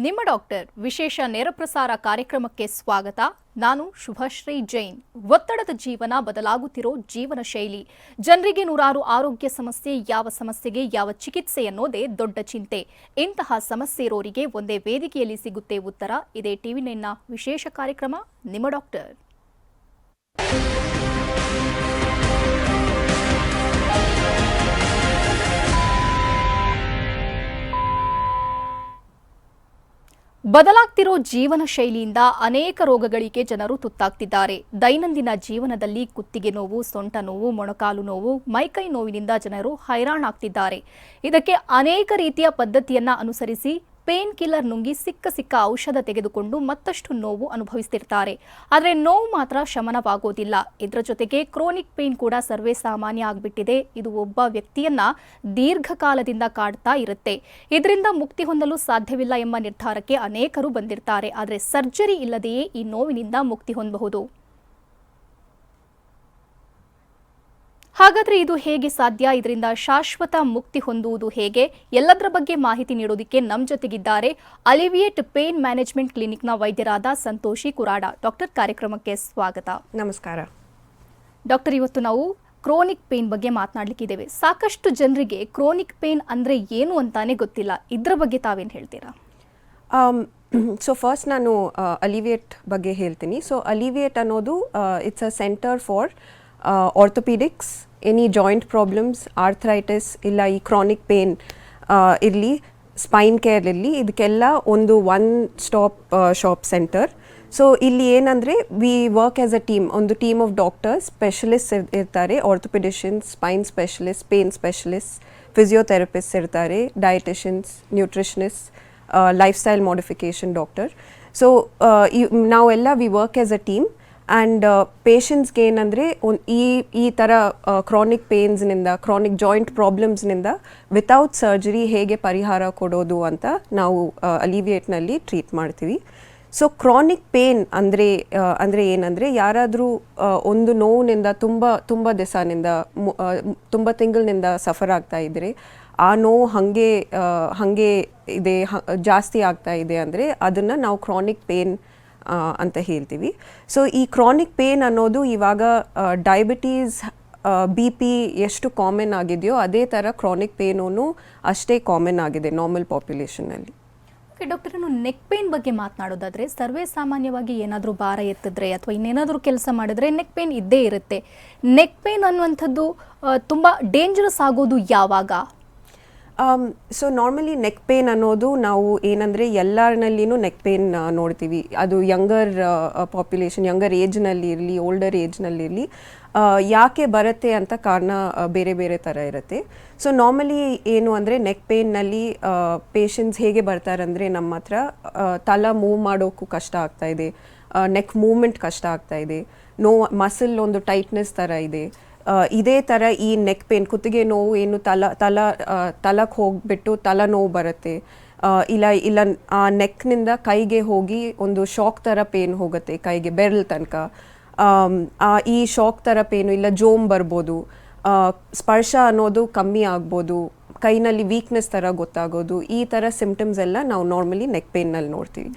ನಿಮ್ಮ ಡಾಕ್ಟರ್ ವಿಶೇಷ ನೇರಪ್ರಸಾರ ಕಾರ್ಯಕ್ರಮಕ್ಕೆ ಸ್ವಾಗತ. ನಾನು ಶುಭಶ್ರೀ ಜೈನ್. ಒತ್ತಡದ ಜೀವನ, ಬದಲಾಗುತ್ತಿರೋ ಜೀವನ ಶೈಲಿ, ಜನರಿಗೆ ನೂರಾರು ಆರೋಗ್ಯ ಸಮಸ್ಯೆ, ಯಾವ ಸಮಸ್ಯೆಗೆ ಯಾವ ಚಿಕಿತ್ಸೆ ಅನ್ನೋದೇ ದೊಡ್ಡ ಚಿಂತೆ. ಇಂತಹ ಸಮಸ್ಯೆ ಇರೋರಿಗೆ ಒಂದೇ ವೇದಿಕೆಯಲ್ಲಿ ಸಿಗುತ್ತೆ ಉತ್ತರ. ಇದೇ ಟಿವಿ9ನ ವಿಶೇಷ ಕಾರ್ಯಕ್ರಮ ನಿಮ್ಮ ಡಾಕ್ಟರ್. ಬದಲಾಗ್ತಿರೋ ಜೀವನ ಶೈಲಿಯಿಂದ ಅನೇಕ ರೋಗಗಳಿಗೆ ಜನರು ತುತ್ತಾಗ್ತಿದ್ದಾರೆ. ದೈನಂದಿನ ಜೀವನದಲ್ಲಿ ಕುತ್ತಿಗೆ ನೋವು, ಸೊಂಟ ನೋವು, ಮೊಣಕಾಲು ನೋವು, ಮೈಕೈ ನೋವಿನಿಂದ ಜನರು ಹೈರಾಣಾಗ್ತಿದ್ದಾರೆ. ಇದಕ್ಕೆ ಅನೇಕ ರೀತಿಯ ಪದ್ಧತಿಯನ್ನ ಅನುಸರಿಸಿ ಪೇನ್ ಕಿಲ್ಲರ್ ನುಂಗಿ ಸಿಕ್ಕ ಔಷಧ ತೆಗೆದುಕೊಂಡು ಮತ್ತಷ್ಟು ನೋವು ಅನುಭವಿಸ್ತಿರ್ತಾರೆ. ಆದರೆ ನೋವು ಮಾತ್ರ ಶಮನವಾಗೋದಿಲ್ಲ. ಇದರ ಜೊತೆಗೆ ಕ್ರೋನಿಕ್ ಪೇನ್ ಕೂಡ ಸರ್ವೇ ಸಾಮಾನ್ಯ ಆಗಿಬಿಟ್ಟಿದೆ. ಇದು ಒಬ್ಬ ವ್ಯಕ್ತಿಯನ್ನ ದೀರ್ಘಕಾಲದಿಂದ ಕಾಡ್ತಾ ಇರುತ್ತೆ. ಇದರಿಂದ ಮುಕ್ತಿ ಹೊಂದಲು ಸಾಧ್ಯವಿಲ್ಲ ಎಂಬ ನಿರ್ಧಾರಕ್ಕೆ ಅನೇಕರು ಬಂದಿರ್ತಾರೆ. ಆದರೆ ಸರ್ಜರಿ ಇಲ್ಲದೆಯೇ ಈ ನೋವಿನಿಂದ ಮುಕ್ತಿ ಹೊಂದಬಹುದು. ಹಾಗಾದ್ರೆ ಇದು ಹೇಗೆ ಸಾಧ್ಯ? ಇದರಿಂದ ಶಾಶ್ವತ ಮುಕ್ತಿ ಹೊಂದುವುದು ಹೇಗೆ? ಎಲ್ಲದರ ಬಗ್ಗೆ ಮಾಹಿತಿ ನೀಡೋದಕ್ಕೆ ನಮ್ಮ ಜೊತೆಗಿದ್ದಾರೆ ಅಲಿವಿಯೇಟ್ ಪೇನ್ ಮ್ಯಾನೇಜ್ಮೆಂಟ್ ಕ್ಲಿನಿಕ್ನ ವೈದ್ಯರಾದ ಸಂತೋಷಿ ಕುರಾಡ. ಡಾಕ್ಟರ್, ಕಾರ್ಯಕ್ರಮಕ್ಕೆ ಸ್ವಾಗತ. ನಮಸ್ಕಾರ ಡಾಕ್ಟರ್. ಇವತ್ತು ನಾವು ಕ್ರೋನಿಕ್ ಪೇನ್ ಬಗ್ಗೆ ಮಾತನಾಡಲಿಕ್ಕಿದ್ದೇವೆ. ಸಾಕಷ್ಟು ಜನರಿಗೆ ಕ್ರೋನಿಕ್ ಪೇನ್ ಅಂದ್ರೆ ಏನು ಅಂತಾನೆ ಗೊತ್ತಿಲ್ಲ. ಇದ್ರ ಬಗ್ಗೆ ತಾವೇನು ಹೇಳ್ತೀರಾ? ಸೊ ಫಸ್ಟ್ ನಾನು ಅಲಿವಿಯೇಟ್ ಬಗ್ಗೆ ಹೇಳ್ತೀನಿ. ಸೊ ಅಲಿವಿಯೇಟ್ ಅನ್ನೋದು it's a centre for orthopaedics, any joint problems, arthritis ಇಲ್ಲ ಈ ಕ್ರಾನಿಕ್ ಪೇನ್ ಇರಲಿ, ಸ್ಪೈನ್ ಕೇರ್ ಇರಲಿ, ಇದಕ್ಕೆಲ್ಲ ಒಂದು one stop shop centre. So ಇಲ್ಲಿ ಏನಂದರೆ we work as a team, ಒಂದು ಟೀಮ್ ಆಫ್ ಡಾಕ್ಟರ್ಸ್, ಸ್ಪೆಷಲಿಸ್ಟ್ ಇರ್ತಾರೆ, orthopaedicians, spine specialist, pain specialist, physiotherapist ಇರ್ತಾರೆ, dieticians, nutritionist, lifestyle modification doctor. So ನಾವೆಲ್ಲ we work as a team. And ಪೇಷಂಟ್ಸ್ಗೆ ಏನಂದರೆ ಈ ಥರ ಕ್ರಾನಿಕ್ ಪೇನ್ಸ್ನಿಂದ, ಕ್ರಾನಿಕ್ ಜಾಯಿಂಟ್ ಪ್ರಾಬ್ಲಮ್ಸ್ನಿಂದ ವಿತೌಟ್ ಸರ್ಜರಿ ಹೇಗೆ ಪರಿಹಾರ ಕೊಡೋದು ಅಂತ ನಾವು ಅಲಿವಿಯೇಟ್ನಲ್ಲಿ ಟ್ರೀಟ್ ಮಾಡ್ತೀವಿ. ಸೊ ಕ್ರಾನಿಕ್ ಪೇನ್ ಅಂದರೆ ಏನಂದರೆ ಯಾರಾದರೂ ಒಂದು ನೋವಿನಿಂದ ತುಂಬ ದಿವಸನಿಂದ, ತುಂಬ ತಿಂಗಳಿನಿಂದ ಸಫರ್ ಆಗ್ತಾ ಇದ್ದರೆ, ಆ ನೋವು ಹಾಗೆ ಇದೆ, ಜಾಸ್ತಿ ಆಗ್ತಾ ಇದೆ ಅಂದರೆ ಅದನ್ನು ನಾವು ಕ್ರಾನಿಕ್ ಪೇನ್ ಅಂತ ಹೇಳ್ತೀವಿ. ಸೊ ಈ ಕ್ರಾನಿಕ್ ಪೇನ್ ಅನ್ನೋದು ಇವಾಗ ಡಯಾಬಿಟೀಸ್, BP ಎಷ್ಟು ಕಾಮನ್ ಆಗಿದೆಯೋ ಅದೇ ಥರ ಕ್ರಾನಿಕ್ ಪೇನೂ ಅಷ್ಟೇ ಕಾಮನ್ ಆಗಿದೆ ನಾರ್ಮಲ್ ಪಾಪ್ಯುಲೇಷನಲ್ಲಿ. ಓಕೆ ಡಾಕ್ಟರ್, ನಾನು ನೆಕ್ ಪೇನ್ ಬಗ್ಗೆ ಮಾತನಾಡೋದಾದರೆ, ಸರ್ವೇ ಸಾಮಾನ್ಯವಾಗಿ ಏನಾದರೂ ಭಾರ ಎತ್ತಿದ್ರೆ ಅಥವಾ ಇನ್ನೇನಾದರೂ ಕೆಲಸ ಮಾಡಿದ್ರೆ ನೆಕ್ ಪೇನ್ ಇದ್ದೇ ಇರುತ್ತೆ. ನೆಕ್ ಪೇನ್ ಅನ್ನುವಂಥದ್ದು ತುಂಬ ಡೇಂಜರಸ್ ಆಗೋದು ಯಾವಾಗ? ಸೊ ನಾರ್ಮಲಿ ನೆಕ್ ಪೇನ್ ಅನ್ನೋದು ನಾವು ಏನಂದರೆ ಎಲ್ಲರಲ್ಲಿನೂ ನೆಕ್ ಪೇನ್ ನೋಡ್ತೀವಿ. ಅದು ಯಂಗರ್ ಪಾಪ್ಯುಲೇಷನ್, ಯಂಗರ್ ಏಜ್ನಲ್ಲಿ ಇರಲಿ, ಓಲ್ಡರ್ ಏಜ್ನಲ್ಲಿರಲಿ, ಯಾಕೆ ಬರುತ್ತೆ ಅಂತ ಕಾರಣ ಬೇರೆ ಬೇರೆ ಥರ ಇರುತ್ತೆ. ಸೊ ನಾರ್ಮಲಿ ಏನು ಅಂದರೆ ನೆಕ್ ಪೇನ್ನಲ್ಲಿ ಪೇಷಂಟ್ಸ್ ಹೇಗೆ ಬರ್ತಾರಂದರೆ, ನಮ್ಮ ಹತ್ರ ತಲೆ ಮೂವ್ ಮಾಡೋಕ್ಕೂ ಕಷ್ಟ ಆಗ್ತಾಯಿದೆ, ನೆಕ್ ಮೂವ್ಮೆಂಟ್ ಕಷ್ಟ ಆಗ್ತಾಯಿದೆ, ಮಸಲ್ ಒಂದು ಟೈಟ್ನೆಸ್ ಥರ ಇದೆ. ಇದೇ ಥರ ಈ ನೆಕ್ ಪೇನ್, ಕುತ್ತಿಗೆ ನೋವು ಏನು ತಲಕ್ಕೆ ಹೋಗಿಬಿಟ್ಟು ತಲೆನೋವು ಬರುತ್ತೆ, ಇಲ್ಲ ಆ ನೆಕ್ನಿಂದ ಕೈಗೆ ಹೋಗಿ ಒಂದು ಶಾಕ್ ಥರ ಪೇನ್ ಹೋಗುತ್ತೆ, ಕೈಗೆ ಬೆರಳು ತನಕ. ಈ ಶಾಕ್ ಥರ ಪೇನು, ಇಲ್ಲ ಜೋಮ್ ಬರ್ಬೋದು, ಸ್ಪರ್ಶ ಅನ್ನೋದು ಕಮ್ಮಿ ಆಗ್ಬೋದು, ಕೈನಲ್ಲಿ ವೀಕ್ನೆಸ್ ಥರ ಗೊತ್ತಾಗೋದು, ಈ ಥರ ಸಿಂಪ್ಟಮ್ಸ್ ಎಲ್ಲ ನಾವು ನಾರ್ಮಲಿ ನೆಕ್ ಪೇನ್ನಲ್ಲಿ ನೋಡ್ತೀವಿ.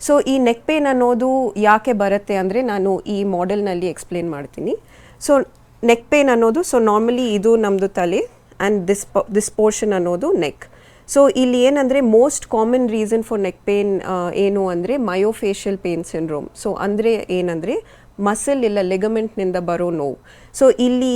ಸೊ ಈ ನೆಕ್ ಪೇನ್ ಅನ್ನೋದು ಯಾಕೆ ಬರುತ್ತೆ ಅಂದರೆ ನಾನು ಈ ಮಾಡೆಲ್ನಲ್ಲಿ ಎಕ್ಸ್ಪ್ಲೇನ್ ಮಾಡ್ತೀನಿ. ಸೊ ನೆಕ್ ಪೇನ್ ಅನ್ನೋದು, ಸೊ ನಾರ್ಮಲಿ ಇದು ನಮ್ಮದು ತಲೆ ಆ್ಯಂಡ್ ದಿಸ್ ಪೋರ್ಷನ್ ಅನ್ನೋದು ನೆಕ್. ಸೊ ಇಲ್ಲಿ ಏನಂದರೆ most common reason for neck pain ಏನು ಅಂದರೆ ಮಯೋಫೇಶಿಯಲ್ ಪೇನ್ ಸಿಂಡ್ರೋಮ್. ಸೊ ಅಂದರೆ ಏನಂದರೆ ಮಸಲ್ ಇಲ್ಲ ಲಿಗಮೆಂಟ್ನಿಂದ ಬರೋ ನೋವು. ಸೊ ಇಲ್ಲಿ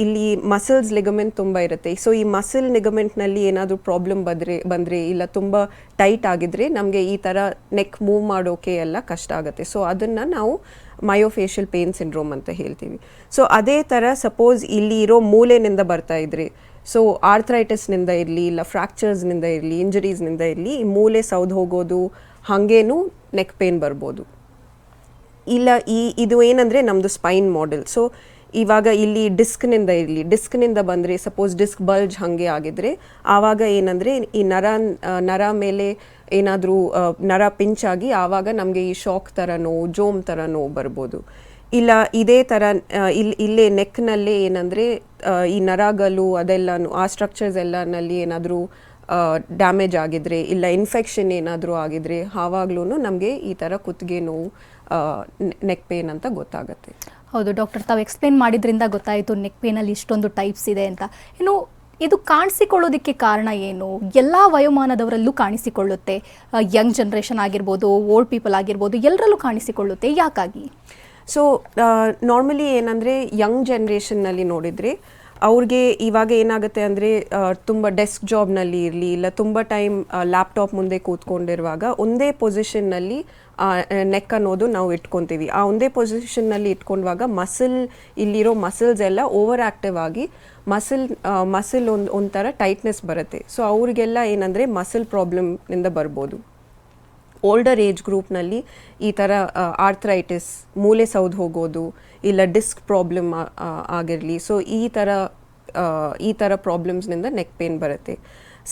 ಇಲ್ಲಿ ಮಸಲ್ಸ್ ಲಿಗಮೆಂಟ್ ತುಂಬ ಇರುತ್ತೆ. ಸೊ ಈ ಮಸಲ್ ಲಿಗಮೆಂಟ್ನಲ್ಲಿ ಏನಾದರೂ ಪ್ರಾಬ್ಲಮ್ ಬಂದರೆ ಇಲ್ಲ ತುಂಬ ಟೈಟ್ ಆಗಿದ್ರೆ ನಮಗೆ ಈ ಥರ ನೆಕ್ ಮೂವ್ ಮಾಡೋಕೆ ಎಲ್ಲ ಕಷ್ಟ ಆಗುತ್ತೆ. ಸೊ ಅದನ್ನು ನಾವು ಮಯೋಫೇಶಿಯಲ್ ಪೇನ್ ಸಿಂಡ್ರೋಮ್ ಅಂತ ಹೇಳ್ತೀವಿ. ಸೊ ಅದೇ ಥರ ಸಪೋಸ್ ಇಲ್ಲಿ ಇರೋ ಮೂಲೆನಿಂದ ಬರ್ತಾ ಇದ್ರೆ, ಸೊ ಆರ್ಥರೈಟಿಸ್ನಿಂದ ಇರಲಿ, ಇಲ್ಲ ಫ್ರ್ಯಾಕ್ಚರ್ಸ್ನಿಂದ ಇರಲಿ, ಇಂಜರೀಸ್ನಿಂದ ಇರಲಿ, ಈ ಮೂಲೆ ಸೌದು ಹೋಗೋದು ಹಾಗೇನೂ ನೆಕ್ ಪೇನ್ ಬರ್ಬೋದು. ಇಲ್ಲ ಇದು ಏನಂದರೆ ನಮ್ಮದು ಸ್ಪೈನ್ ಮಾಡೆಲ್. ಸೊ ಇವಾಗ ಇಲ್ಲಿ ಡಿಸ್ಕ್ನಿಂದ ಬಂದರೆ, ಸಪೋಸ್ ಡಿಸ್ಕ್ ಬಲ್ಜ್ ಹಾಗೆ ಆಗಿದ್ರೆ, ಆವಾಗ ಏನಂದರೆ ಈ ನರ ಮೇಲೆ ಏನಾದರೂ ನರ ಪಿಂಚಾಗಿ ಆವಾಗ ನಮಗೆ ಈ ಶಾಕ್ ಥರ ನೋವು, ಜೋಮ್ ಥರ ನೋವು ಬರ್ಬೋದು. ಇಲ್ಲ ಇದೇ ಥರ ಇಲ್ಲೇ ನೆಕ್ನಲ್ಲೇ ಏನಂದರೆ ಈ ನರಗಳು ಅದೆಲ್ಲನೂ, ಆ ಸ್ಟ್ರಕ್ಚರ್ಸ್ ಎಲ್ಲನಲ್ಲಿ ಏನಾದರೂ ಡ್ಯಾಮೇಜ್ ಆಗಿದ್ರೆ ಇಲ್ಲ ಇನ್ಫೆಕ್ಷನ್ ಏನಾದರೂ ಆಗಿದ್ರೆ ಆವಾಗ್ಲೂ ನಮಗೆ ಈ ಥರ ಕುತ್ತಿಗೆ ನೋವು ನೆಕ್ ಪೇನ್ ಅಂತ ಗೊತ್ತಾಗುತ್ತೆ. ಹೌದು ಡಾಕ್ಟರ್, ತಾವು ಎಕ್ಸ್ಪ್ಲೇನ್ ಮಾಡಿದ್ರಿಂದ ಗೊತ್ತಾಯಿತು ನೆಕ್ ಪೇನಲ್ಲಿ ಇಷ್ಟೊಂದು ಟೈಪ್ಸ್ ಇದೆ ಅಂತ. ಇನ್ನು ಇದು ಕಾಣಿಸಿಕೊಳ್ಳೋದಕ್ಕೆ ಕಾರಣ ಏನು? ಎಲ್ಲ ವಯೋಮಾನದವರಲ್ಲೂ ಕಾಣಿಸಿಕೊಳ್ಳುತ್ತೆ, ಯಂಗ್ ಜನ್ರೇಷನ್ ಆಗಿರ್ಬೋದು, ಓಲ್ಡ್ ಪೀಪಲ್ ಆಗಿರ್ಬೋದು, ಎಲ್ಲರಲ್ಲೂ ಕಾಣಿಸಿಕೊಳ್ಳುತ್ತೆ, ಯಾಕಾಗಿ? ಸೊ ನಾರ್ಮಲಿ ಏನಂದರೆ ಯಂಗ್ ಜನ್ರೇಷನ್ನಲ್ಲಿ ನೋಡಿದರೆ ಅವ್ರಿಗೆ ಇವಾಗ ಏನಾಗುತ್ತೆ ಅಂದರೆ ತುಂಬ ಡೆಸ್ಕ್ ಜಾಬ್ನಲ್ಲಿ ಇರಲಿ ಇಲ್ಲ ತುಂಬ ಟೈಮ್ ಲ್ಯಾಪ್ಟಾಪ್ ಮುಂದೆ ಕೂತ್ಕೊಂಡಿರುವಾಗ ಒಂದೇ ಪೊಸಿಷನ್ನಲ್ಲಿ ನೆಕ್ ಅನ್ನೋದು ನಾವು ಇಟ್ಕೊತೀವಿ. ಆ ಒಂದೇ ಪೊಸಿಷನ್ನಲ್ಲಿ ಇಟ್ಕೊಂಡಾಗ ಇಲ್ಲಿರೋ ಮಸಲ್ಸ್ ಎಲ್ಲ ಓವರ್ ಆ್ಯಕ್ಟಿವ್ ಆಗಿ ಮಸಲ್ ಒಂಥರ ಟೈಟ್ನೆಸ್ ಬರುತ್ತೆ. ಸೊ ಅವ್ರಿಗೆಲ್ಲ ಏನಂದರೆ ಮಸಲ್ ಪ್ರಾಬ್ಲಮ್ನಿಂದ ಬರ್ಬೋದು. ಓಲ್ಡರ್ ಏಜ್ ಗ್ರೂಪ್ನಲ್ಲಿ ಈ ಥರ ಆರ್ಥ್ರೈಟಿಸ್, ಮೂಳೆ ಸೌದು ಹೋಗೋದು ಇಲ್ಲ ಡಿಸ್ಕ್ ಪ್ರಾಬ್ಲಮ್ ಆಗಿರಲಿ, ಸೊ ಈ ಥರ ಪ್ರಾಬ್ಲಮ್ಸ್ನಿಂದ ನೆಕ್ ಪೇನ್ ಬರುತ್ತೆ.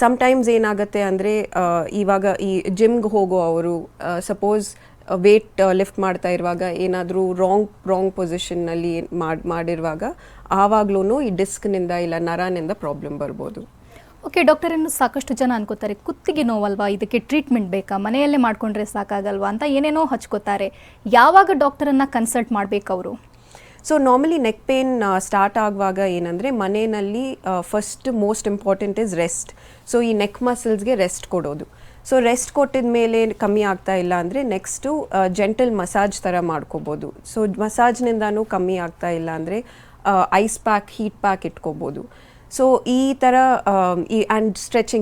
ಸಮ್ಟೈಮ್ಸ್ ಏನಾಗುತ್ತೆ ಅಂದರೆ ಇವಾಗ ಈ ಜಿಮ್ಗೆ ಹೋಗೋ ಅವರು ಸಪೋಸ್ ವೇಟ್ ಲಿಫ್ಟ್ ಮಾಡ್ತಾ ಇರುವಾಗ ಏನಾದರೂ ರಾಂಗ್ ಪೊಸಿಷನ್ನಲ್ಲಿ ಮಾಡಿರುವಾಗ ಆವಾಗ್ಲೂ ಈ ಡಿಸ್ಕ್ನಿಂದ ಇಲ್ಲ ನರನಿಂದ ಪ್ರಾಬ್ಲಮ್ ಬರ್ಬೋದು. ಓಕೆ ಡಾಕ್ಟರ್, ಇನ್ನು ಸಾಕಷ್ಟು ಜನ ಅನ್ಕೋತಾರೆ ಕುತ್ತಿಗೆ ನೋವಲ್ವಾ, ಇದಕ್ಕೆ ಟ್ರೀಟ್ಮೆಂಟ್ ಬೇಕಾ, ಮನೆಯಲ್ಲೇ ಮಾಡ್ಕೊಂಡ್ರೆ ಸಾಕಾಗಲ್ವಾ ಅಂತ ಏನೇನೋ ಹಚ್ಕೋತಾರೆ. ಯಾವಾಗ ಡಾಕ್ಟರನ್ನು ಕನ್ಸಲ್ಟ್ ಮಾಡಬೇಕು ಅವರು? So normally neck pain start ಆಗುವಾಗ ಏನಂದರೆ ಮನೆಯಲ್ಲಿ first most important is rest. So ಈ ನೆಕ್ ಮಸಲ್ಸ್ಗೆ ರೆಸ್ಟ್ ಕೊಡೋದು. ಸೊ ರೆಸ್ಟ್ ಕೊಟ್ಟಿದ ಮೇಲೆ ಕಮ್ಮಿ ಆಗ್ತಾ ಇಲ್ಲ ಅಂದರೆ ನೆಕ್ಸ್ಟು ಜೆಂಟಲ್ ಮಸಾಜ್ ಥರ ಮಾಡ್ಕೋಬೋದು. ಸೊ ಮಸಾಜ್ನಿಂದನೂ ಕಮ್ಮಿ ಆಗ್ತಾ ಇಲ್ಲ ಅಂದರೆ ಐಸ್ ಪ್ಯಾಕ್, ಹೀಟ್ ಪ್ಯಾಕ್ ಇಟ್ಕೋಬೋದು. ಸೊ ಈ ಥರ ಆ್ಯಂಡ್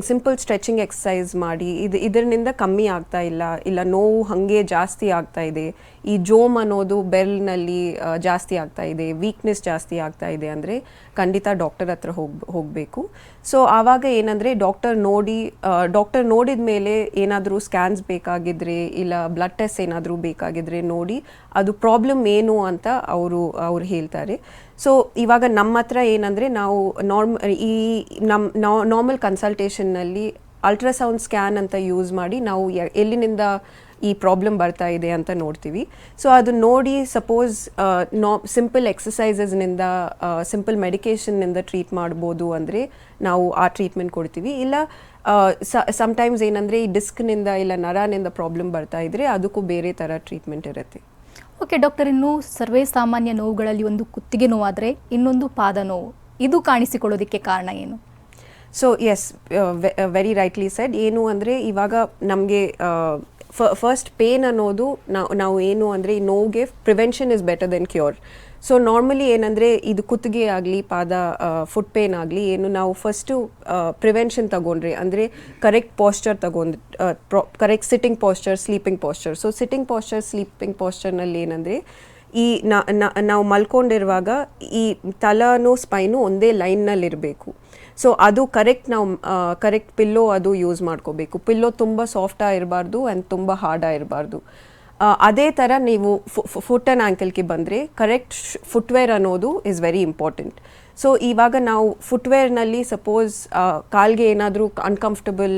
ಸಿಂಪಲ್ ಸ್ಟ್ರೆಚಿಂಗ್ ಎಕ್ಸಸೈಸ್ ಮಾಡಿ ಇದರಿಂದ ಕಮ್ಮಿ ಆಗ್ತಾ ಇಲ್ಲ ನೋವು ಹಾಗೆ ಜಾಸ್ತಿ ಆಗ್ತಾ ಇದೆ, ಈ ಜೋಮ್ ಅನ್ನೋದು ಬೆಲ್ನಲ್ಲಿ ಜಾಸ್ತಿ ಆಗ್ತಾ ಇದೆ, ವೀಕ್ನೆಸ್ ಜಾಸ್ತಿ ಆಗ್ತಾ ಇದೆ ಅಂದರೆ ಖಂಡಿತ ಡಾಕ್ಟರ್ ಹತ್ರ ಹೋಗಬೇಕು. ಸೊ ಆವಾಗ ಏನಂದರೆ ಡಾಕ್ಟರ್ ನೋಡಿದ ಮೇಲೆ ಏನಾದರೂ ಸ್ಕ್ಯಾನ್ಸ್ ಬೇಕಾಗಿದ್ರೆ ಇಲ್ಲ ಬ್ಲಡ್ ಟೆಸ್ಟ್ ಏನಾದರೂ ಬೇಕಾಗಿದ್ರೆ ನೋಡಿ ಅದು ಪ್ರಾಬ್ಲಮ್ ಏನು ಅಂತ ಅವರು ಹೇಳ್ತಾರೆ. ಸೊ ಇವಾಗ ನಮ್ಮ ಹತ್ರ ಏನಂದರೆ ನಾವು ನಾರ್ಮಲ್ ಕನ್ಸಲ್ಟೇಷನ್ನಲ್ಲಿ ಅಲ್ಟ್ರಾಸೌಂಡ್ ಸ್ಕ್ಯಾನ್ ಅಂತ ಯೂಸ್ ಮಾಡಿ ನಾವು ಎಲ್ಲಿನಿಂದ ಈ ಪ್ರಾಬ್ಲಮ್ ಬರ್ತಾ ಇದೆ ಅಂತ ನೋಡ್ತೀವಿ. ಸೊ ಅದು ನೋಡಿ ಸಪೋಸ್ ಸಿಂಪಲ್ ಎಕ್ಸಸೈಸಸ್ನಿಂದ ಸಿಂಪಲ್ ಮೆಡಿಕೇಷನ್ನಿಂದ ಟ್ರೀಟ್ ಮಾಡ್ಬೋದು ಅಂದರೆ ನಾವು ಆ ಟ್ರೀಟ್ಮೆಂಟ್ ಕೊಡ್ತೀವಿ. ಇಲ್ಲ ಸಮ್ಟೈಮ್ಸ್ ಏನಂದರೆ ಈ ಡಿಸ್ಕ್ನಿಂದ ಇಲ್ಲ ನರನಿಂದ ಪ್ರಾಬ್ಲಮ್ ಬರ್ತಾ ಇದ್ದರೆ ಅದಕ್ಕೂ ಬೇರೆ ಥರ ಟ್ರೀಟ್ಮೆಂಟ್ ಇರುತ್ತೆ. ಓಕೆ ಡಾಕ್ಟರ್, ಇನ್ನು ಸರ್ವೇ ಸಾಮಾನ್ಯ ನೋವುಗಳಲ್ಲಿ ಒಂದು ಕುತ್ತಿಗೆ ನೋವಾದರೆ ಇನ್ನೊಂದು ಪಾದ ನೋವು, ಇದು ಕಾಣಿಸಿಕೊಳ್ಳೋದಕ್ಕೆ ಕಾರಣ ಏನು? So yes, very rightly said. ಏನು ಅಂದರೆ ಇವಾಗ ನಮಗೆ ಫಸ್ಟ್ ಪೇನ್ ಅನ್ನೋದು ನಾವು ಏನು ಅಂದರೆ ಈ ನೋವಿಗೆ prevention is better then cure. So normally ಏನಂದರೆ ಇದು ಕುತ್ತಿಗೆ ಆಗಲಿ ಪಾದ ಫುಟ್ ಪೇನ್ ಆಗಲಿ ಏನು ನಾವು ಫಸ್ಟು ಪ್ರಿವೆನ್ಷನ್ ತಗೊಂಡ್ರೆ ಅಂದರೆ correct posture correct sitting posture, sleeping posture. So sitting posture, sleeping ಪಾಸ್ಚರ್ನಲ್ಲಿ ಏನಂದರೆ ಈ ನಾವು ಮಲ್ಕೊಂಡಿರುವಾಗ ಈ ತಲೆನೂ ಸ್ಪೈನು ಒಂದೇ ಲೈನ್ನಲ್ಲಿರಬೇಕು. ಸೊ ಅದು ಕರೆಕ್ಟ್ ಪಿಲ್ಲೋ ಅದು ಯೂಸ್ ಮಾಡ್ಕೋಬೇಕು. ಪಿಲ್ಲೋ ತುಂಬ ಸಾಫ್ಟಾಗಿ ಇರಬಾರ್ದು ಆ್ಯಂಡ್ ತುಂಬ ಹಾರ್ಡಾಗಿ ಇರಬಾರ್ದು. ಅದೇ ಥರ ನೀವು ಫುಟ್ ಆ್ಯಂಡ್ ಆ್ಯಂಕಲ್ಗೆ ಬಂದರೆ ಕರೆಕ್ಟ್ ಫುಟ್ವೇರ್ ಅನ್ನೋದು ಇಸ್ ವೆರಿ ಇಂಪಾರ್ಟೆಂಟ್. ಸೊ ಇವಾಗ ನಾವು ಫುಟ್ವೇರ್ನಲ್ಲಿ ಸಪೋಸ್ ಕಾಲ್ಗೆ ಏನಾದರೂ ಅನ್ಕಂಫರ್ಟಬಲ್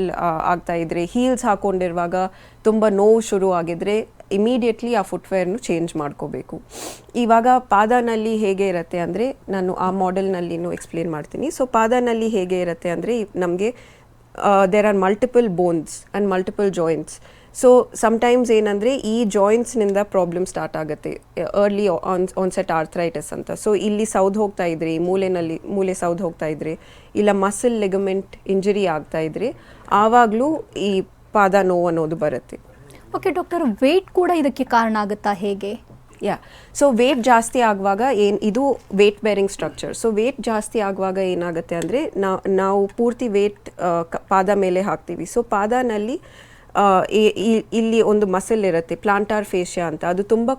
ಆಗ್ತಾ ಇದ್ದರೆ, ಹೀಲ್ಸ್ ಹಾಕ್ಕೊಂಡಿರುವಾಗ ತುಂಬ ನೋವು ಶುರು ಆಗಿದ್ರೆ ಇಮಿಡಿಯೇಟ್ಲಿ ಆ ಫುಟ್ವೇರ್ನು ಚೇಂಜ್ ಮಾಡ್ಕೋಬೇಕು. ಇವಾಗ ಪಾದನಲ್ಲಿ ಹೇಗೆ ಇರುತ್ತೆ ಅಂದರೆ ನಾನು ಆ ಮಾಡೆಲ್ನಲ್ಲಿನೂ ಎಕ್ಸ್ಪ್ಲೇನ್ ಮಾಡ್ತೀನಿ. ಸೊ ಪಾದನಲ್ಲಿ ಹೇಗೆ ಇರುತ್ತೆ ಅಂದರೆ ನಮಗೆ there are multiple bones and multiple joints. So sometimes ಏನಂದರೆ ಈ ಜಾಯಿಂಟ್ಸ್ನಿಂದ ಪ್ರಾಬ್ಲಮ್ ಸ್ಟಾರ್ಟ್ ಆಗುತ್ತೆ, ಅರ್ಲಿ ಆನ್ಸೆಟ್ ಆರ್ಥ್ರೈಟಿಸ್ ಅಂತ. ಸೊ ಇಲ್ಲಿ ಸೌದು ಹೋಗ್ತಾ ಇದ್ರೆ, ಈ ಮೂಲೆ ಸೌದು ಹೋಗ್ತಾ ಇದ್ರೆ ಇಲ್ಲ ಮಸಲ್ ಲಿಗಮೆಂಟ್ ಇಂಜರಿ ಆಗ್ತಾ ಇದ್ರೆ ಆವಾಗಲೂ ಈ ಪಾದ ನೋವು ಅನ್ನೋದು ಬರುತ್ತೆ. ಓಕೆ ಡಾಕ್ಟರ್, ವೇಟ್ ಕೂಡ ಇದಕ್ಕೆ ಕಾರಣ ಆಗುತ್ತಾ, ಹೇಗೆ? ಸೊ ವೇಟ್ ಜಾಸ್ತಿ ಆಗುವಾಗ ಇದು weight bearing structure. So weight ಜಾಸ್ತಿ ಆಗುವಾಗ ಏನಾಗುತ್ತೆ ಅಂದರೆ ನಾವು ಪೂರ್ತಿ ವೇಟ್ ಪಾದ ಮೇಲೆ ಹಾಕ್ತೀವಿ. ಸೊ ಪಾದನಲ್ಲಿ ಇಲ್ಲಿ ಒಂದು ಮಸಲ್ ಇರುತ್ತೆ, ಪ್ಲಾಂಟಾರ್ ಫೇಶಿಯಾ ಅಂತ. ಅದು ತುಂಬ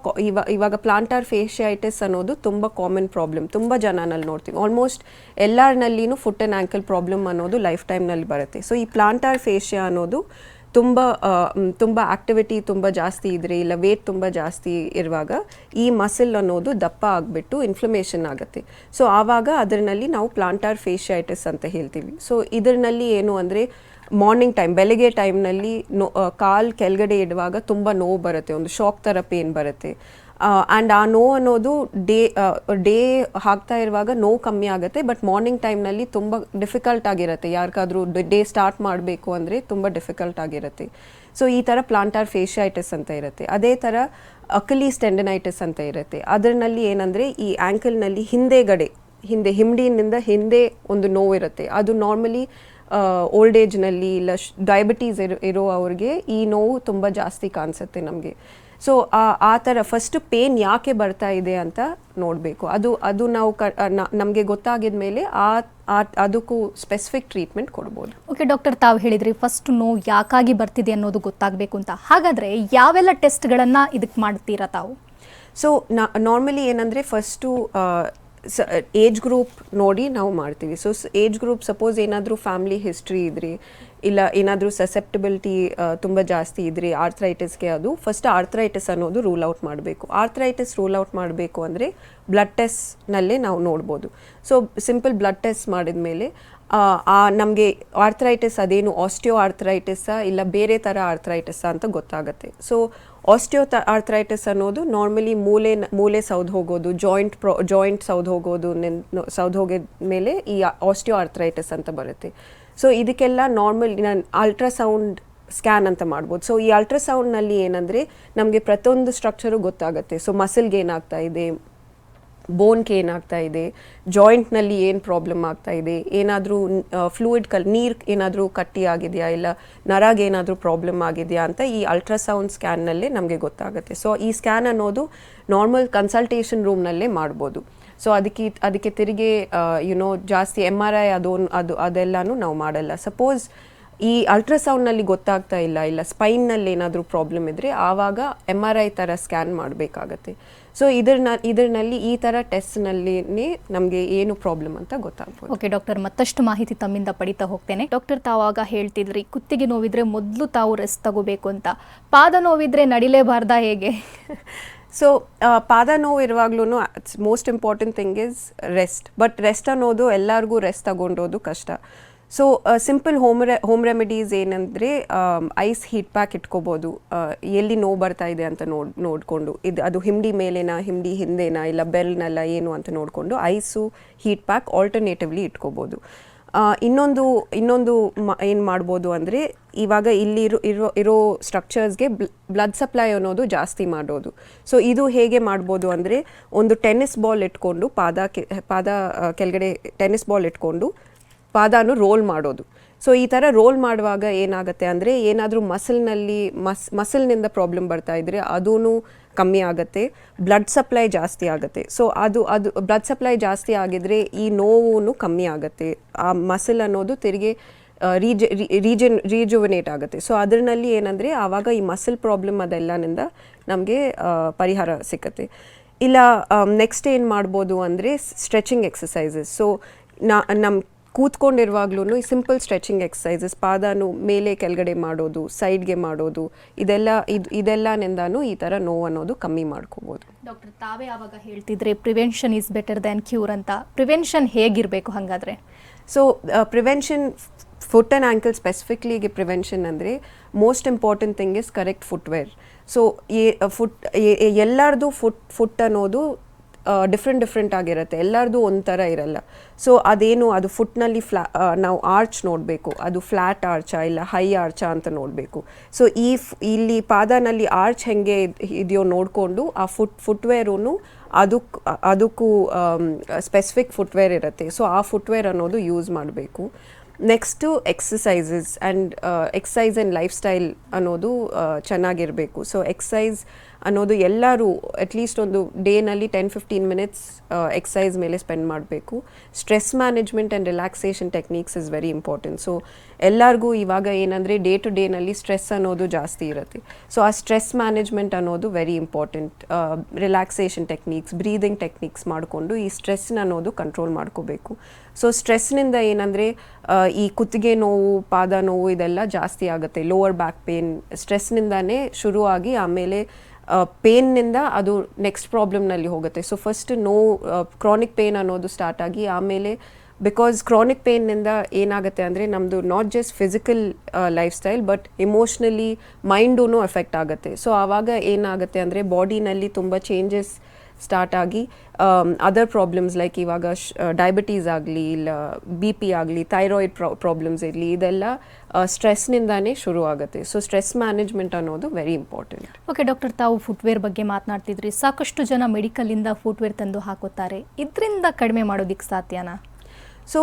ಇವಾಗ ಪ್ಲಾಂಟಾರ್ ಫೇಶಿಯೈಟಿಸ್ ಅನ್ನೋದು ತುಂಬ ಕಾಮನ್ ಪ್ರಾಬ್ಲಮ್, ತುಂಬ ಜನನಲ್ಲಿ ನೋಡ್ತೀವಿ. ಆಲ್ಮೋಸ್ಟ್ ಎಲ್ಲರಲ್ಲಿನೂ ಫುಟ್ ಆ್ಯಂಡ್ ಆ್ಯಂಕಲ್ ಪ್ರಾಬ್ಲಮ್ ಅನ್ನೋದು ಲೈಫ್ ಟೈಮ್ನಲ್ಲಿ ಬರುತ್ತೆ. ಸೊ ಈ ಪ್ಲಾಂಟಾರ್ ಫೇಶಿಯಾ ಅನ್ನೋದು ತುಂಬ ಆಕ್ಟಿವಿಟಿ ತುಂಬ ಜಾಸ್ತಿ ಇದ್ದರೆ ಇಲ್ಲ ವೇಟ್ ತುಂಬ ಜಾಸ್ತಿ ಇರುವಾಗ ಈ ಮಸಲ್ ಅನ್ನೋದು ದಪ್ಪ ಆಗಿಬಿಟ್ಟು ಇನ್ಫ್ಲಮೇಷನ್ ಆಗುತ್ತೆ. ಸೊ ಆವಾಗ ಅದರಲ್ಲಿ ನಾವು ಪ್ಲಾಂಟಾರ್ ಫೇಶಿಯೈಟಿಸ್ ಅಂತ ಹೇಳ್ತೀವಿ. ಸೊ ಇದರಲ್ಲಿ ಏನು ಅಂದರೆ ಮಾರ್ನಿಂಗ್ ಟೈಮ್, ಬೆಳಗ್ಗೆ ಟೈಮ್ನಲ್ಲಿ ಕಾಲು ಕೆಳಗಡೆ ಇಡುವಾಗ ತುಂಬ ನೋವು ಬರುತ್ತೆ, ಒಂದು ಶಾಕ್ ಥರ ಪೇನ್ ಬರುತ್ತೆ. ಆ್ಯಂಡ್ ಆ ನೋವು ಅನ್ನೋದು ಡೇ ಹಾಕ್ತಾ ಇರುವಾಗ ನೋವು ಕಮ್ಮಿ ಆಗುತ್ತೆ, ಬಟ್ ಮಾರ್ನಿಂಗ್ ಟೈಮ್ನಲ್ಲಿ ತುಂಬ ಡಿಫಿಕಲ್ಟ್ ಆಗಿರುತ್ತೆ. ಯಾರಿಗಾದ್ರೂ ಡೇ ಸ್ಟಾರ್ಟ್ ಮಾಡಬೇಕು ಅಂದರೆ ತುಂಬ ಡಿಫಿಕಲ್ಟ್ ಆಗಿರುತ್ತೆ. ಸೊ ಈ ಥರ ಪ್ಲಾಂಟಾರ್ ಫೇಶಿಯೈಟಿಸ್ ಅಂತ ಇರುತ್ತೆ. ಅದೇ ಥರ ಅಕಲೀಸ್ ಟೆಂಡನೈಟಿಸ್ ಅಂತ ಇರುತ್ತೆ. ಅದರಲ್ಲಿ ಏನಂದರೆ ಈ ಆ್ಯಂಕಲ್ನಲ್ಲಿ ಹಿಂದೆ ಹಿಂಡಿನಿಂದ ಹಿಂದೆ ಒಂದು ನೋವು ಇರುತ್ತೆ. ಅದು ನಾರ್ಮಲಿ ಓಲ್ಡ್ ಏಜ್ನಲ್ಲಿ ಇಲ್ಲ ಡಯಾಬಿಟೀಸ್ ಇರೋ ಅವ್ರಿಗೆ ಈ ನೋವು ತುಂಬ ಜಾಸ್ತಿ ಕಾಣಿಸುತ್ತೆ ನಮಗೆ. ಸೊ ಆ ಥರ ಫಸ್ಟ್ ಪೇನ್ ಯಾಕೆ ಬರ್ತಾ ಇದೆ ಅಂತ ನೋಡಬೇಕು. ಅದು ನಾವು ನಮಗೆ ಗೊತ್ತಾಗಿದ ಮೇಲೆ ಅದಕ್ಕೂ ಸ್ಪೆಸಿಫಿಕ್ ಟ್ರೀಟ್ಮೆಂಟ್ ಕೊಡ್ಬೋದು. ಓಕೆ ಡಾಕ್ಟರ್, ತಾವು ಹೇಳಿದ್ರಿ ಫಸ್ಟ್ ನೋವು ಯಾಕಾಗಿ ಬರ್ತಿದೆ ಅನ್ನೋದು ಗೊತ್ತಾಗಬೇಕು ಅಂತ. ಹಾಗಾದರೆ ಯಾವೆಲ್ಲ ಟೆಸ್ಟ್ಗಳನ್ನು ಇದಕ್ಕೆ ಮಾಡ್ತೀರಾ ತಾವು? ಸೊ ನಾರ್ಮಲಿ ಏನಂದರೆ ಫಸ್ಟು ಏಜ್ ಗ್ರೂಪ್ ನೋಡಿ ನಾವು ಮಾಡ್ತೀವಿ. ಸೊ ಏಜ್ ಗ್ರೂಪ್ ಸಪೋಸ್ ಏನಾದರೂ ಫ್ಯಾಮಿಲಿ ಹಿಸ್ಟ್ರಿ ಇದ್ರಿ ಇಲ್ಲ ಏನಾದರೂ ಸಸೆಪ್ಟಿಬಿಲಿಟಿ ತುಂಬ ಜಾಸ್ತಿ ಇದ್ರಿ ಆರ್ಥ್ರೈಟಿಸ್ಗೆ, ಅದು ಫಸ್ಟ್ ಆರ್ಥ್ರೈಟಿಸ್ ಅನ್ನೋದು ರೂಲ್ ಔಟ್ ಮಾಡಬೇಕು. ಆರ್ಥ್ರೈಟಿಸ್ ರೂಲ್ ಔಟ್ ಮಾಡಬೇಕು ಅಂದರೆ ಬ್ಲಡ್ ಟೆಸ್ಟ್ನಲ್ಲೇ ನಾವು ನೋಡ್ಬೋದು. ಸೊ ಸಿಂಪಲ್ ಬ್ಲಡ್ ಟೆಸ್ಟ್ ಮಾಡಿದ ಮೇಲೆ ನಮಗೆ ಆರ್ಥ್ರೈಟಿಸ್ ಅದೇನು ಆಸ್ಟಿಯೋ ಆರ್ಥ್ರೈಟಿಸ್ಸಾ ಇಲ್ಲ ಬೇರೆ ಥರ ಆರ್ಥ್ರೈಟಿಸ್ಸಾ ಅಂತ ಗೊತ್ತಾಗುತ್ತೆ. ಸೊ ಆಸ್ಟಿಯೋ ಆರ್ಥ್ರೈಟಿಸ್ ಅನ್ನೋದು ನಾರ್ಮಲಿ ಮೂಲೆ ಸೌದು ಹೋಗೋದು, ಜಾಯಿಂಟ್ ಸೌದು ಹೋಗೋದು ಸೌದು ಹೋಗಿದ ಮೇಲೆ ಈ ಆಸ್ಟಿಯೋ ಆರ್ಥ್ರೈಟಿಸ್ ಅಂತ ಬರುತ್ತೆ. ಸೊ ಇದಕ್ಕೆಲ್ಲ ನಾರ್ಮಲ್ ಅಲ್ಟ್ರಾಸೌಂಡ್ ಸ್ಕ್ಯಾನ್ ಅಂತ ಮಾಡ್ಬೋದು. ಸೊ ಈ ಅಲ್ಟ್ರಾಸೌಂಡ್ನಲ್ಲಿ ಏನಂದರೆ ನಮಗೆ ಪ್ರತಿಯೊಂದು ಸ್ಟ್ರಕ್ಚರು ಗೊತ್ತಾಗುತ್ತೆ. ಸೊ ಮಸಲ್ಗೆ ಏನಾಗ್ತಾ ಇದೆ, ಬೋನ್ಗೆ ಏನಾಗ್ತಾ ಇದೆ, ಜಾಯಿಂಟ್ನಲ್ಲಿ ಏನು ಪ್ರಾಬ್ಲಮ್ ಆಗ್ತಾ ಇದೆ, ಏನಾದರೂ ಫ್ಲೂಯಿಡ್ ನೀರು ಏನಾದರೂ ಕಟ್ಟಿ ಆಗಿದೆಯಾ ಇಲ್ಲ ನರಾಗೆ ಏನಾದರೂ ಪ್ರಾಬ್ಲಮ್ ಆಗಿದೆಯಾ ಅಂತ ಈ ಅಲ್ಟ್ರಾಸೌಂಡ್ ಸ್ಕ್ಯಾನ್ನಲ್ಲೇ ನಮಗೆ ಗೊತ್ತಾಗುತ್ತೆ. ಸೊ ಈ ಸ್ಕ್ಯಾನ್ ಅನ್ನೋದು ನಾರ್ಮಲ್ ಕನ್ಸಲ್ಟೇಷನ್ ರೂಮ್ನಲ್ಲೇ ಮಾಡ್ಬೋದು. ಸೊ ಅದಕ್ಕೆ ತಿರುಗಿ ಜಾಸ್ತಿ MRI ಅದೆಲ್ಲನೂ ನಾವು ಮಾಡಲ್ಲ. ಸಪೋಸ್ ಈ ಅಲ್ಟ್ರಾಸೌಂಡ್ನಲ್ಲಿ ಗೊತ್ತಾಗ್ತಾ ಇಲ್ಲ ಸ್ಪೈನ್ನಲ್ಲಿ ಏನಾದರೂ ಪ್ರಾಬ್ಲಮ್ ಇದ್ದರೆ ಆವಾಗ MRI ಥರ ಸ್ಕ್ಯಾನ್ ಮಾಡಬೇಕಾಗತ್ತೆ. ಸೊ ಇದರಲ್ಲಿ ಈ ಥರ ಟೆಸ್ಟ್ನಲ್ಲಿ ನಮಗೆ ಏನು ಪ್ರಾಬ್ಲಮ್ ಅಂತ ಗೊತ್ತಾಗ್ಬೋದು. ಓಕೆ ಡಾಕ್ಟರ್, ಮತ್ತಷ್ಟು ಮಾಹಿತಿ ತಮ್ಮಿಂದ ಪಡಿತಾ ಹೋಗ್ತೇನೆ. ಡಾಕ್ಟರ್, ತಾವಾಗ ಹೇಳ್ತಿದ್ರಿ ಕುತ್ತಿಗೆ ನೋವಿದ್ರೆ ಮೊದಲು ತಾವು ರೆಸ್ಟ್ ತಗೋಬೇಕು ಅಂತ. ಪಾದ ನೋವಿದ್ರೆ ನಡಿಲೇಬಾರ್ದಾ ಹೇಗೆ? ಸೊ ಪಾದ ನೋವು ಇರುವಾಗ್ಲೂ most important thing is rest. But rest ಅನ್ನೋದು ಎಲ್ಲರಿಗೂ ರೆಸ್ಟ್ ತಗೊಂಡೋದು ಕಷ್ಟ. ಸೊ ಸಿಂಪಲ್ ಹೋಮ್ ರೆಮಿಡೀಸ್ ಏನಂದರೆ ಐಸ್ ಹೀಟ್ ಪ್ಯಾಕ್ ಇಟ್ಕೋಬೋದು. ಎಲ್ಲಿ ನೋವು ಬರ್ತಾ ಇದೆ ಅಂತ ನೋಡಿಕೊಂಡು ಅದು ಹಿಂಡಿ ಮೇಲೆನಾ ಹಿಂಡಿ ಹಿಂದೆನಾ ಇಲ್ಲ ಬೆಲ್ನಲ್ಲ ಏನು ಅಂತ ನೋಡಿಕೊಂಡು ಐಸು ಹೀಟ್ ಪ್ಯಾಕ್ ಆಲ್ಟರ್ನೇಟಿವ್ಲಿ ಇಟ್ಕೋಬೋದು. ಇನ್ನೊಂದು ಏನು ಮಾಡ್ಬೋದು ಅಂದರೆ ಇವಾಗ ಇಲ್ಲಿ ಇರೋ ಸ್ಟ್ರಕ್ಚರ್ಸ್ಗೆ ಬ್ಲಡ್ ಸಪ್ಲೈ ಅನ್ನೋದು ಜಾಸ್ತಿ ಮಾಡೋದು. ಸೊ ಇದು ಹೇಗೆ ಮಾಡ್ಬೋದು ಅಂದರೆ ಒಂದು ಟೆನ್ನಿಸ್ ಬಾಲ್ ಇಟ್ಕೊಂಡು ಪಾದ ಕೆಳಗಡೆ ಟೆನ್ನಿಸ್ ಬಾಲ್ ಇಟ್ಕೊಂಡು ಪಾದನು ರೋಲ್ ಮಾಡೋದು. ಸೊ ಈ ಥರ ರೋಲ್ ಮಾಡುವಾಗ ಏನಾಗುತ್ತೆ ಅಂದರೆ ಏನಾದರೂ ಮಸಲ್ನಿಂದ ಪ್ರಾಬ್ಲಮ್ ಬರ್ತಾ ಇದ್ದರೆ ಅದೂ ಕಮ್ಮಿ ಆಗುತ್ತೆ, ಬ್ಲಡ್ ಸಪ್ಲೈ ಜಾಸ್ತಿ ಆಗುತ್ತೆ. ಸೊ ಅದು ಬ್ಲಡ್ ಸಪ್ಲೈ ಜಾಸ್ತಿ ಆಗಿದ್ರೆ ಈ ನೋವು ಕಮ್ಮಿ ಆಗುತ್ತೆ, ಆ ಮಸಲ್ ಅನ್ನೋದು ತಿರುಗಿ ರೀಜುವನೇಟ್ ಆಗುತ್ತೆ. ಸೊ ಅದರಲ್ಲಿ ಏನಂದರೆ ಆವಾಗ ಈ ಮಸಲ್ ಪ್ರಾಬ್ಲಮ್ ಅದೆಲ್ಲನಿಂದ ನಮಗೆ ಪರಿಹಾರ ಸಿಕ್ಕತ್ತೆ. ಇಲ್ಲ ನೆಕ್ಸ್ಟ್ ಏನು ಮಾಡ್ಬೋದು ಅಂದರೆ ಸ್ಟ್ರೆಚಿಂಗ್ ಎಕ್ಸಸೈಸಸ್. ಸೊ ನಮ್ಮ ಕೂತ್ಕೊಂಡಿರುವಾಗ್ಲೂ ಸಿಂಪಲ್ ಸ್ಟ್ರೆಚಿಂಗ್ ಎಕ್ಸಸೈಸಸ್, ಪಾದನು ಮೇಲೆ ಕೆಳಗಡೆ ಮಾಡೋದು, ಸೈಡ್ಗೆ ಮಾಡೋದು, ಇದೆಲ್ಲನಿಂದನೂ ಈ ಥರ ನೋವು ಅನ್ನೋದು ಕಮ್ಮಿ ಮಾಡ್ಕೋಬೋದು. ಡಾಕ್ಟರ್, ತಾವೇ ಆವಾಗ ಹೇಳ್ತಿದ್ರೆ prevention is better than cure ಅಂತ. ಪ್ರಿವೆನ್ಷನ್ ಹೇಗಿರಬೇಕು ಹಾಗಾದರೆ? So prevention foot and ankle ಸ್ಪೆಸಿಫಿಕ್ಲಿಗೆ ಪ್ರಿವೆನ್ಷನ್ ಅಂದರೆ most important thing is correct footwear. So ಎಲ್ಲರದು ಫುಟ್ ಅನ್ನೋದು ಡಿಫ್ರೆಂಟ್ ಆಗಿರುತ್ತೆ, ಎಲ್ಲರದು ಒಂಥರ ಇರಲ್ಲ. ಸೊ ಅದು ಫುಟ್ನಲ್ಲಿ ನಾವು ಆರ್ಚ್ ನೋಡಬೇಕು, ಅದು ಫ್ಲ್ಯಾಟ್ ಆರ್ಚಾ ಇಲ್ಲ ಹೈ ಆರ್ಚಾ ಅಂತ ನೋಡಬೇಕು. ಸೊ ಇಲ್ಲಿ ಪಾದನಲ್ಲಿ ಆರ್ಚ್ ಹೆಂಗೆ ಇದೆಯೋ ನೋಡಿಕೊಂಡು ಆ ಫುಟ್ವೇರೂ ಅದಕ್ಕೂ ಸ್ಪೆಸಿಫಿಕ್ ಫುಟ್ವೇರ್ ಇರುತ್ತೆ. ಸೊ ಆ ಫುಟ್ವೇರ್ ಅನ್ನೋದು ಯೂಸ್ ಮಾಡಬೇಕು. Next exercises and life style ಅನ್ನೋದು ಚೆನ್ನಾಗಿರಬೇಕು. ಸೊ ಎಕ್ಸಸೈಸ್ ಅನ್ನೋದು ಎಲ್ಲರೂ ಅಟ್ಲೀಸ್ಟ್ ಒಂದು ಡೇನಲ್ಲಿ 10-15 ಮಿನಿಟ್ಸ್ ಎಕ್ಸಸೈಸ್ ಮೇಲೆ ಸ್ಪೆಂಡ್ ಮಾಡಬೇಕು. Stress management and relaxation techniques is very important. So ಎಲ್ಲರಿಗೂ ಇವಾಗ ಏನಂದರೆ ಡೇ ಟು ಡೇನಲ್ಲಿ ಸ್ಟ್ರೆಸ್ ಅನ್ನೋದು ಜಾಸ್ತಿ ಇರುತ್ತೆ. ಸೊ ಆ ಸ್ಟ್ರೆಸ್ ಮ್ಯಾನೇಜ್ಮೆಂಟ್ ಅನ್ನೋದು very important. Relaxation techniques, breathing techniques ಮಾಡಿಕೊಂಡು ಈ ಸ್ಟ್ರೆಸ್ನ ಅನ್ನೋದು ಕಂಟ್ರೋಲ್ ಮಾಡ್ಕೋಬೇಕು. ಸೊ ಸ್ಟ್ರೆಸ್ನಿಂದ ಏನಂದರೆ ಈ ಕುತ್ತಿಗೆ ನೋವು, ಪಾದ ನೋವು ಇದೆಲ್ಲ ಜಾಸ್ತಿ ಆಗುತ್ತೆ. ಲೋವರ್ ಬ್ಯಾಕ್ ಪೇನ್ ಸ್ಟ್ರೆಸ್ನಿಂದಾನೇ ಶುರುವಾಗಿ ಆಮೇಲೆ ಪೇನ್ನಿಂದ ಅದು ನೆಕ್ಸ್ಟ್ ಪ್ರಾಬ್ಲಮ್ನಲ್ಲಿ ಹೋಗುತ್ತೆ. ಸೊ ಫಸ್ಟ್ ಕ್ರಾನಿಕ್ ಪೇನ್ ಅನ್ನೋದು ಸ್ಟಾರ್ಟ್ ಆಗಿ ಆಮೇಲೆ ಬಿಕಾಸ್ ಕ್ರಾನಿಕ್ ಪೇನ್ನಿಂದ ಏನಾಗುತ್ತೆ ಅಂದರೆ ನಮ್ಮದು not just physical lifestyle but emotionally ಮೈಂಡೂ ಎಫೆಕ್ಟ್ ಆಗುತ್ತೆ. ಸೊ ಆವಾಗ ಏನಾಗುತ್ತೆ ಅಂದರೆ ಬಾಡಿನಲ್ಲಿ ತುಂಬ ಚೇಂಜಸ್ ಸ್ಟಾರ್ಟ್ ಆಗಿ ಅದರ್ ಪ್ರಾಬ್ಲಮ್ಸ್ ಲೈಕ್ ಇವಾಗ ಡಯಾಬಿಟೀಸ್ ಆಗಲಿ ಇಲ್ಲ BP ಆಗಲಿ ಥೈರಾಯ್ಡ್ ಪ್ರಾಬ್ಲಮ್ಸ್ ಇರಲಿ ಇದೆಲ್ಲ ಸ್ಟ್ರೆಸ್ನಿಂದಾನೇ ಶುರು ಆಗುತ್ತೆ. ಸೊ ಸ್ಟ್ರೆಸ್ ಮ್ಯಾನೇಜ್ಮೆಂಟ್ ಅನ್ನೋದು ವೆರಿ ಇಂಪಾರ್ಟೆಂಟ್. ಓಕೆ ಡಾಕ್ಟರ್, ತಾವು ಫುಟ್ವೇರ್ ಬಗ್ಗೆ ಮಾತನಾಡ್ತಿದ್ರಿ. ಸಾಕಷ್ಟು ಜನ ಮೆಡಿಕಲಿಂದ ಫುಟ್ವೇರ್ ತಂದು ಹಾಕುತ್ತಾರೆ. ಇದರಿಂದ ಕಡಿಮೆ ಮಾಡೋದಕ್ಕೆ ಸಾಧ್ಯನಾ? ಸೊ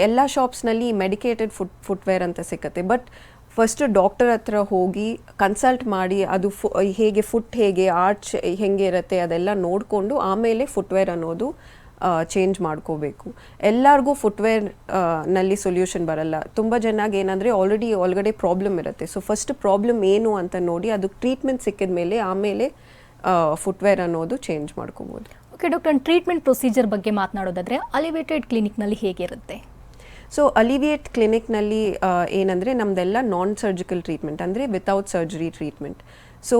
ಎಲ್ಲ ಶಾಪ್ಸ್ನಲ್ಲಿ ಮೆಡಿಕೇಟೆಡ್ ಫುಟ್ವೇರ್ ಅಂತ ಸಿಕ್ಕತ್ತೆ. ಬಟ್ ಫಸ್ಟ್ ಡಾಕ್ಟರ್ ಹತ್ರ ಹೋಗಿ ಕನ್ಸಲ್ಟ್ ಮಾಡಿ ಅದು ಹೇಗೆ ಫುಟ್ ಹೇಗೆ ಆರ್ಚ್ ಹೇಗೆ ಇರುತ್ತೆ ಅದೆಲ್ಲ ನೋಡಿಕೊಂಡು ಆಮೇಲೆ ಫುಟ್ವೇರ್ ಅನ್ನೋದು ಚೇಂಜ್ ಮಾಡ್ಕೋಬೇಕು. ಎಲ್ಲರಿಗೂ ಫುಟ್ವೇರ್ ನಲ್ಲಿ ಸೊಲ್ಯೂಷನ್ ಬರಲ್ಲ. ತುಂಬ ಜನಕ್ಕೆ ಏನಂದರೆ ಆಲ್ರೆಡಿ ಪ್ರಾಬ್ಲಮ್ ಇರುತ್ತೆ. ಸೊ ಫಸ್ಟ್ ಪ್ರಾಬ್ಲಮ್ ಏನು ಅಂತ ನೋಡಿ ಅದು ಟ್ರೀಟ್ಮೆಂಟ್ ಸಿಕ್ಕಿದ ಮೇಲೆ ಆಮೇಲೆ ಫುಟ್ವೇರ್ ಅನ್ನೋದು ಚೇಂಜ್ ಮಾಡ್ಕೋಬೋದು. ಓಕೆ ಡಾಕ್ಟರ್, ಟ್ರೀಟ್ಮೆಂಟ್ ಪ್ರೊಸೀಜರ್ ಬಗ್ಗೆ ಮಾತನಾಡೋದಾದರೆ ಅಲಿವೇಟೆಡ್ ಕ್ಲಿನಿಕ್ನಲ್ಲಿ ಹೇಗಿರುತ್ತೆ? ಸೊ ಅಲಿವಿಯೇಟ್ ಕ್ಲಿನಿಕ್ನಲ್ಲಿ ಏನಂದರೆ ನಮ್ಮದೆಲ್ಲ ನಾನ್ ಸರ್ಜಿಕಲ್ ಟ್ರೀಟ್ಮೆಂಟ್ ಅಂದರೆ ವಿತೌಟ್ ಸರ್ಜರಿ ಟ್ರೀಟ್ಮೆಂಟ್. ಸೊ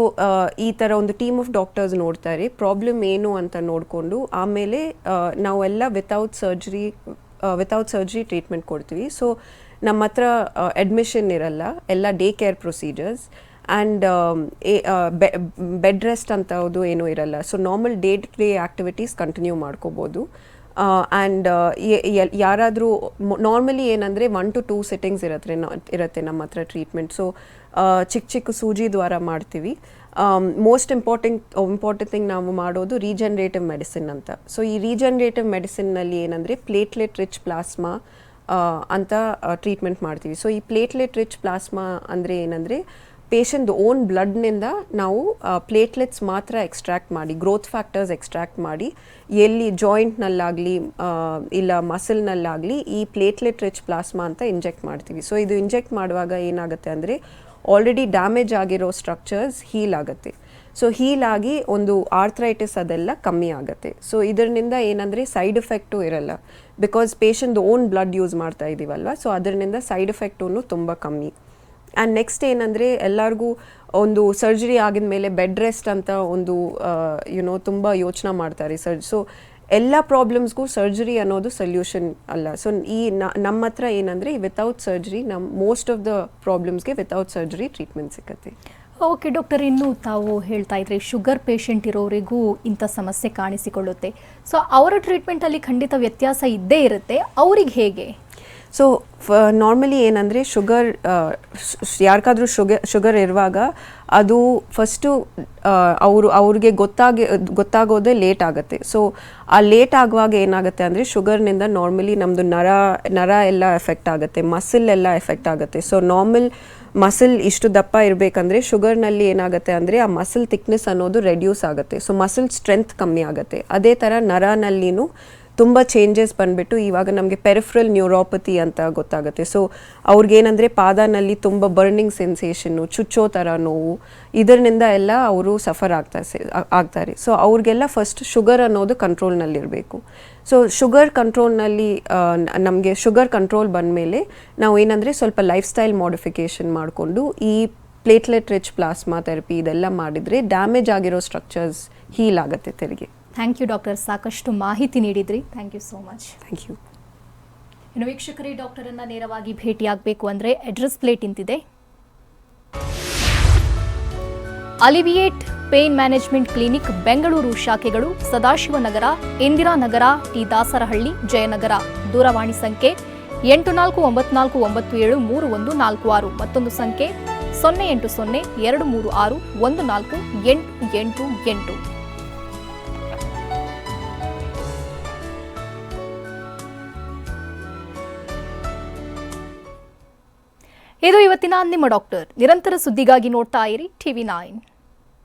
ಈ ಥರ ಒಂದು ಟೀಮ್ ಆಫ್ ಡಾಕ್ಟರ್ಸ್ ನೋಡ್ತಾರೆ, ಪ್ರಾಬ್ಲಮ್ ಏನು ಅಂತ ನೋಡಿಕೊಂಡು ಆಮೇಲೆ ನಾವೆಲ್ಲ ವಿತೌಟ್ ಸರ್ಜರಿ ಟ್ರೀಟ್ಮೆಂಟ್ ಕೊಡ್ತೀವಿ. ಸೊ ನಮ್ಮ ಹತ್ರ ಅಡ್ಮಿಷನ್ ಇರಲ್ಲ, ಎಲ್ಲ day care procedures and bed rest ಅಂತದ್ದು ಏನೂ ಇರಲ್ಲ. So normal day to day activities continue ಮಾಡ್ಕೋಬೋದು. ಆ್ಯಂಡ್ ಯಾರಾದರೂ ನಾರ್ಮಲಿ ಏನಂದರೆ 1 to 2 ಸಿಟ್ಟಿಂಗ್ಸ್ ಇರುತ್ತೆ ನಮ್ಮ ಹತ್ರ ಟ್ರೀಟ್ಮೆಂಟ್. ಸೊ ಚಿಕ್ಕ ಸೂಜಿ ದ್ವಾರ ಮಾಡ್ತೀವಿ. ಮೋಸ್ಟ್ ಇಂಪಾರ್ಟೆಂಟ್ ಥಿಂಗ್ ನಾವು ಮಾಡೋದು ರೀಜನರೇಟಿವ್ ಮೆಡಿಸಿನ್ ಅಂತ. ಸೊ ಈ ರೀಜನರೇಟಿವ್ ಮೆಡಿಸಿನ್ನಲ್ಲಿ ಏನಂದರೆ ಪ್ಲೇಟ್ಲೆಟ್ ರಿಚ್ ಪ್ಲಾಸ್ಮಾ ಅಂತ ಟ್ರೀಟ್ಮೆಂಟ್ ಮಾಡ್ತೀವಿ. ಸೊ ಈ ಪ್ಲೇಟ್ಲೆಟ್ ರಿಚ್ ಪ್ಲಾಸ್ಮಾ ಅಂದರೆ ಏನಂದರೆ ಪೇಷಂಟ್ ಓನ್ ಬ್ಲಡ್ನಿಂದ ನಾವು ಪ್ಲೇಟ್ಲೆಟ್ಸ್ ಮಾತ್ರ ಎಕ್ಸ್ಟ್ರಾಕ್ಟ್ ಮಾಡಿ, ಗ್ರೋತ್ ಫ್ಯಾಕ್ಟರ್ಸ್ ಎಕ್ಸ್ಟ್ರಾಕ್ಟ್ ಮಾಡಿ ಎಲ್ಲಿ ಜಾಯಿಂಟ್ನಲ್ಲಾಗಲಿ ಇಲ್ಲ ಮಸಲ್ನಲ್ಲಾಗಲಿ ಈ ಪ್ಲೇಟ್ಲೆಟ್ ರಿಚ್ ಪ್ಲಾಸ್ಮಾ ಅಂತ ಇಂಜೆಕ್ಟ್ ಮಾಡ್ತೀವಿ. ಸೊ ಇದು ಇಂಜೆಕ್ಟ್ ಮಾಡುವಾಗ ಏನಾಗುತ್ತೆ ಅಂದರೆ ಆಲ್ರೆಡಿ ಡ್ಯಾಮೇಜ್ ಆಗಿರೋ ಸ್ಟ್ರಕ್ಚರ್ಸ್ ಹೀಲ್ ಆಗುತ್ತೆ. ಸೊ ಹೀಲ್ ಆಗಿ ಒಂದು ಆರ್ಥ್ರೈಟಿಸ್ ಅದೆಲ್ಲ ಕಮ್ಮಿ ಆಗುತ್ತೆ. ಸೊ ಇದರಿಂದ ಏನಂದರೆ ಸೈಡ್ ಎಫೆಕ್ಟು ಇರಲ್ಲ, because patient own blood use ಮಾಡ್ತಾ ಇದ್ದೀವಲ್ವ. ಸೊ ಅದರಿಂದ ಸೈಡ್ ಎಫೆಕ್ಟೂ ತುಂಬ ಕಮ್ಮಿ. ಆ್ಯಂಡ್ ನೆಕ್ಸ್ಟ್ ಏನಂದರೆ ಎಲ್ಲರಿಗೂ ಒಂದು ಸರ್ಜರಿ ಆಗಿದ ಮೇಲೆ ಬೆಡ್ ರೆಸ್ಟ್ ಅಂತ ಒಂದು ತುಂಬ ಯೋಚನೆ ಮಾಡ್ತಾರೆ ಸೊ ಎಲ್ಲ ಪ್ರಾಬ್ಲಮ್ಸ್ಗೂ ಸರ್ಜರಿ ಅನ್ನೋದು ಸೊಲ್ಯೂಷನ್ ಅಲ್ಲ. ಸೊ ಈ ನಮ್ಮ ಹತ್ರ ಏನಂದರೆ without surgery most of the ಪ್ರಾಬ್ಲಮ್ಸ್ಗೆ ವಿತೌಟ್ ಸರ್ಜರಿ ಟ್ರೀಟ್ಮೆಂಟ್ ಸಿಗುತ್ತೆ. ಓಕೆ ಡಾಕ್ಟರ್, ಇನ್ನು ತಾವು ಹೇಳ್ತಾ ಇದ್ರಿ ಶುಗರ್ ಪೇಷಂಟ್ ಇರೋರಿಗೂ ಇಂಥ ಸಮಸ್ಯೆ ಕಾಣಿಸಿಕೊಳ್ಳುತ್ತೆ. ಸೊ ಅವರ ಟ್ರೀಟ್ಮೆಂಟಲ್ಲಿ ಖಂಡಿತ ವ್ಯತ್ಯಾಸ ಇದ್ದೇ ಇರುತ್ತೆ. ಅವ್ರಿಗೆ ಹೇಗೆ? ಸೊ ನಾರ್ಮಲಿ ಏನಂದರೆ ಯಾರಿಗಾದ್ರೂ ಶುಗರ್ ಇರುವಾಗ ಅದು ಫಸ್ಟು ಅವ್ರಿಗೆ ಗೊತ್ತಾಗೋದೇ ಲೇಟ್ ಆಗುತ್ತೆ. ಸೊ ಆ ಲೇಟ್ ಆಗುವಾಗ ಏನಾಗುತ್ತೆ ಅಂದರೆ ಶುಗರ್ನಿಂದ ನಾರ್ಮಲಿ ನಮ್ಮದು ನರ ಎಲ್ಲ ಎಫೆಕ್ಟ್ ಆಗುತ್ತೆ, ಮಸಲ್ ಎಲ್ಲ ಎಫೆಕ್ಟ್ ಆಗುತ್ತೆ. ಸೊ ನಾರ್ಮಲ್ ಮಸಲ್ ಇಷ್ಟು ದಪ್ಪ ಇರಬೇಕಂದ್ರೆ ಶುಗರ್ನಲ್ಲಿ ಏನಾಗುತ್ತೆ ಅಂದರೆ ಆ ಮಸಲ್ ಥಿಕ್ನೆಸ್ ಅನ್ನೋದು ರೆಡ್ಯೂಸ್ ಆಗುತ್ತೆ. ಸೊ ಮಸಲ್ ಸ್ಟ್ರೆಂತ್ ಕಮ್ಮಿ ಆಗುತ್ತೆ. ಅದೇ ಥರ ನರನಲ್ಲಿನೂ ತುಂಬ ಚೇಂಜಸ್ ಬಂದುಬಿಟ್ಟು ಇವಾಗ ನಮಗೆ ಪೆರಿಫ್ರಲ್ ನ್ಯೂರೋಪತಿ ಅಂತ ಗೊತ್ತಾಗುತ್ತೆ. ಸೊ ಅವ್ರಿಗೇನಂದರೆ ಪಾದನಲ್ಲಿ ತುಂಬ ಬರ್ನಿಂಗ್ ಸೆನ್ಸೇಷನ್ನು, ಚುಚ್ಚೋ ಥರ ನೋವು, ಇದರಿಂದ ಎಲ್ಲ ಅವರು ಸಫರ್ ಆಗ್ತಾರೆ. ಸೊ ಅವ್ರಿಗೆಲ್ಲ ಫಸ್ಟ್ ಶುಗರ್ ಅನ್ನೋದು ಕಂಟ್ರೋಲ್ನಲ್ಲಿರಬೇಕು. ಸೊ ಶುಗರ್ ಕಂಟ್ರೋಲ್ನಲ್ಲಿ ನಮಗೆ ಶುಗರ್ ಕಂಟ್ರೋಲ್ ಬಂದಮೇಲೆ ನಾವು ಏನಂದರೆ ಸ್ವಲ್ಪ ಲೈಫ್ ಸ್ಟೈಲ್ ಮಾಡಿಫಿಕೇಷನ್ ಮಾಡಿಕೊಂಡು ಈ ಪ್ಲೇಟ್ಲೆಟ್ ರಿಚ್ ಪ್ಲಾಸ್ಮಾ ಥೆರಪಿ ಇದೆಲ್ಲ ಮಾಡಿದರೆ ಡ್ಯಾಮೇಜ್ ಆಗಿರೋ ಸ್ಟ್ರಕ್ಚರ್ಸ್ ಹೀಲ್ ಆಗುತ್ತೆ ತೆರಿಗೆ. ಥ್ಯಾಂಕ್ ಯು ಡಾಕ್ಟರ್, ಸಾಕಷ್ಟು ಮಾಹಿತಿ ನೀಡಿದ್ರಿ. Thank you so much. Thank you. ಇನ್ನು ವೀಕ್ಷಕರೇ, ಡಾಕ್ಟರನ್ನು ನೇರವಾಗಿ ಭೇಟಿಯಾಗಬೇಕು ಅಂದರೆ ಅಡ್ರೆಸ್ ಪ್ಲೇಟ್ ಇಂತಿದೆ. Alleviate Pain Management Clinic Bengaluru ಶಾಖೆಗಳು ಸದಾಶಿವನಗರ, ಇಂದಿರಾನಗರ, ಟಿ ದಾಸರಹಳ್ಳಿ, ಜಯನಗರ. ದೂರವಾಣಿ ಸಂಖ್ಯೆ 8494973146, ಮತ್ತೊಂದು ಸಂಖ್ಯೆ 08023614888. ಇದು ಇವತ್ತಿನ ನಿಮ್ಮ ಡಾಕ್ಟರ್. ನಿರಂತರ ಸುದ್ದಿಗಾಗಿ ನೋಡ್ತಾ ಇರಿ TV9.